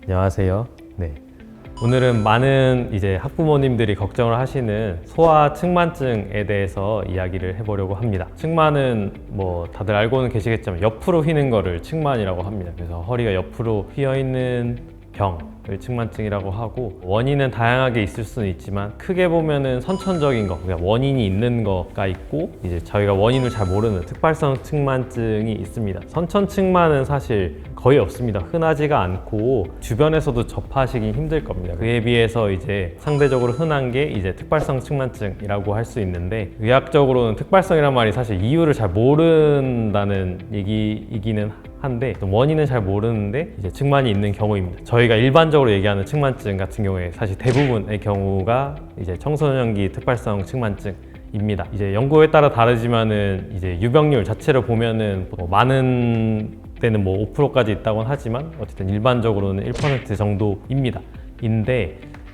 안녕하세요. 네. 오늘은 많은 이제 학부모님들이 걱정을 하시는 소아 측만증에 대해서 이야기를 해보려고 합니다. 측만은 뭐 다들 알고는 계시겠지만 옆으로 휘는 거를 측만이라고 합니다. 그래서 허리가 옆으로 휘어 있는 병을 측만증이라고 하고, 원인은 다양하게 있을 수는 있지만 크게 보면은 선천적인 거, 그러니까 원인이 있는 거가 있고, 이제 저희가 원인을 잘 모르는 특발성 측만증이 있습니다. 선천 측만은 사실 거의 없습니다. 흔하지가 않고 주변에서도 접하시기 힘들 겁니다. 그에 비해서 이제 상대적으로 흔한 게 이제 특발성 측만증이라고 할 수 있는데, 의학적으로는 특발성이란 말이 사실 이유를 잘 모른다는 얘기이기는 한데, 원인은 잘 모르는데 이제 측만이 있는 경우입니다. 저희가 일반적으로 얘기하는 측만증 같은 경우에 사실 대부분의 경우가 이제 청소년기 특발성 측만증입니다. 이제 연구에 따라 다르지만은 이제 유병률 자체를 보면은 뭐 많은 때는 뭐 5%까지 있다고는 하지만 어쨌든 일반적으로는 1% 정도입니다.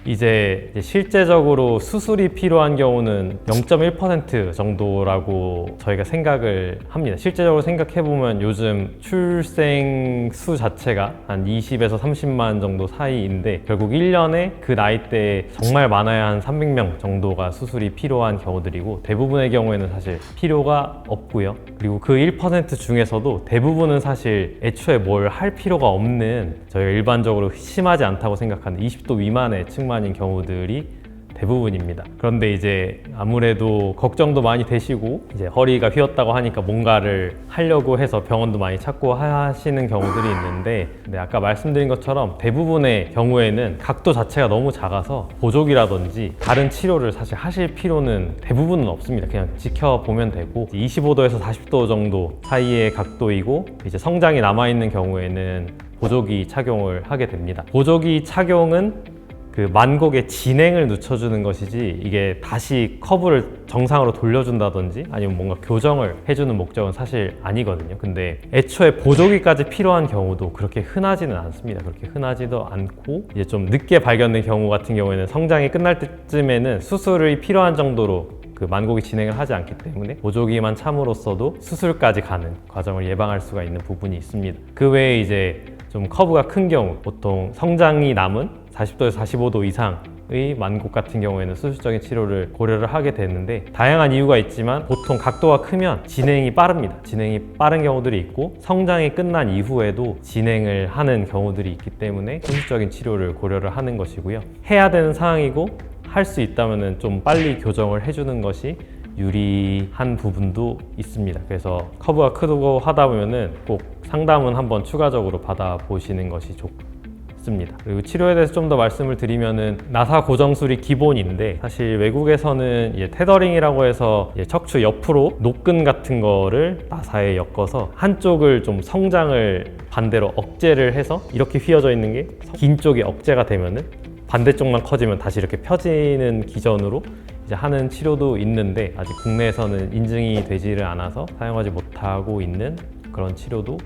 이제 실제적으로 수술이 필요한 경우는 0.1% 정도라고 저희가 생각을 합니다. 실제적으로 생각해보면 요즘 출생 수 자체가 한 20에서 30만 정도 사이인데, 결국 1년에 그 나이대에 정말 많아야 한 300명 정도가 수술이 필요한 경우들이고, 대부분의 경우에는 사실 필요가 없고요. 그리고 그 1% 중에서도 대부분은 사실 애초에 뭘 할 필요가 없는, 저희가 일반적으로 심하지 않다고 생각하는 20도 미만의 측만인 경우들이 대부분입니다. 그런데 이제 아무래도 걱정도 많이 되시고, 이제 허리가 휘었다고 하니까 뭔가를 하려고 해서 병원도 많이 찾고 하시는 경우들이 있는데, 아까 말씀드린 것처럼 대부분의 경우에는 각도 자체가 너무 작아서 보조기라든지 다른 치료를 사실 하실 필요는 대부분은 없습니다. 그냥 지켜보면 되고, 25도에서 40도 정도 사이의 각도이고, 이제 성장이 남아있는 경우에는 보조기 착용을 하게 됩니다. 보조기 착용은 그 만곡의 진행을 늦춰주는 것이지, 이게 다시 커브를 정상으로 돌려준다든지 아니면 뭔가 교정을 해주는 목적은 사실 아니거든요. 근데 애초에 보조기까지 필요한 경우도 그렇게 흔하지는 않습니다. 그렇게 흔하지도 않고, 이제 좀 늦게 발견된 경우 같은 경우에는 성장이 끝날 때쯤에는 수술이 필요한 정도로 그 만곡이 진행을 하지 않기 때문에 보조기만 참으로써도 수술까지 가는 과정을 예방할 수가 있는 부분이 있습니다. 그 외에 이제 좀 커브가 큰 경우, 보통 성장이 남은 40도에서 45도 이상의 만곡 같은 경우에는 수술적인 치료를 고려를 하게 되는데, 다양한 이유가 있지만 보통 각도가 크면 진행이 빠릅니다. 진행이 빠른 경우들이 있고, 성장이 끝난 이후에도 진행을 하는 경우들이 있기 때문에 수술적인 치료를 고려를 하는 것이고요. 해야 되는 상황이고 할 수 있다면 좀 빨리 교정을 해주는 것이 유리한 부분도 있습니다. 그래서 커브가 크고 하다 보면은 꼭 상담은 한번 추가적으로 받아보시는 것이 좋습니다. 그리고 치료에 대해서 좀 더 말씀을 드리면은, 나사 고정술이 기본인데, 사실 외국에서는 이제 테더링이라고 해서 척추 옆으로 노끈 같은 거를 나사에 엮어서 한쪽을 좀 성장을 반대로 억제를 해서 이렇게 휘어져 있는 게 긴 쪽이 억제가 되면은 반대쪽만 커지면 다시 이렇게 펴지는 기전으로 이제 하는 치료도 있는데, 아직 국내에서는 인증이 되지를 않아서 사용하지 못하고 있는 그런 치료도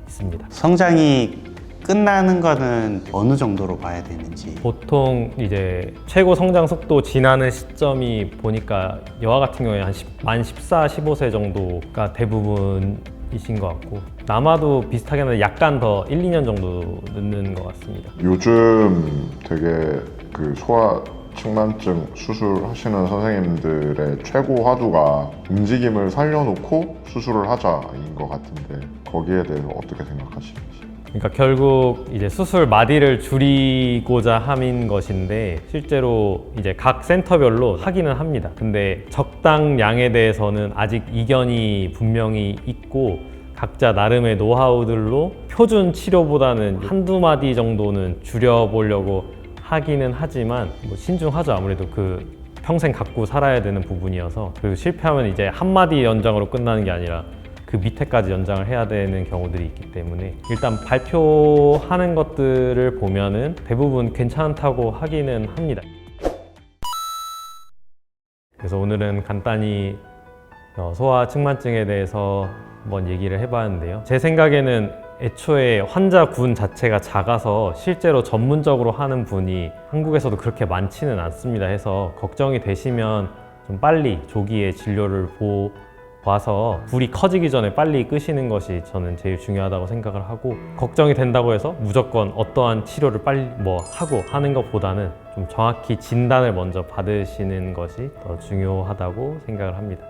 있습니다. 성장이 끝나는 거는 어느 정도로 봐야 되는지. 보통 이제 최고 성장 속도 지나는 시점이 보니까 여아 같은 경우에 만 14, 15세 정도가 대부분이신 것 같고, 남아도 비슷하게 하는데 약간 더 1, 2년 정도 늦는 것 같습니다. 요즘 되게 그 소아 측만증 수술하시는 선생님들의 최고 화두가 움직임을 살려놓고 수술을 하자인 것 같은데, 거기에 대해서 어떻게 생각하시는지? 그러니까 결국 이제 수술 마디를 줄이고자 함인 것인데, 실제로 이제 각 센터별로 하기는 합니다. 근데 적당량에 대해서는 아직 이견이 분명히 있고, 각자 나름의 노하우들로 표준 치료보다는 한두 마디 정도는 줄여보려고 하기는 하지만, 뭐 신중하죠. 아무래도 그 평생 갖고 살아야 되는 부분이어서. 그리고 실패하면 이제 한 마디 연장으로 끝나는 게 아니라 그 밑에까지 연장을 해야 되는 경우들이 있기 때문에, 일단 발표하는 것들을 보면은 대부분 괜찮다고 하기는 합니다. 그래서 오늘은 간단히 소아 측만증에 대해서 한번 얘기를 해봤는데요. 제 생각에는 애초에 환자 군 자체가 작아서 실제로 전문적으로 하는 분이 한국에서도 그렇게 많지는 않습니다. 해서 걱정이 되시면 좀 빨리 조기에 진료를 와서 불이 커지기 전에 빨리 끄시는 것이 저는 제일 중요하다고 생각을 하고, 걱정이 된다고 해서 무조건 어떠한 치료를 빨리 뭐 하고 하는 것보다는 좀 정확히 진단을 먼저 받으시는 것이 더 중요하다고 생각을 합니다.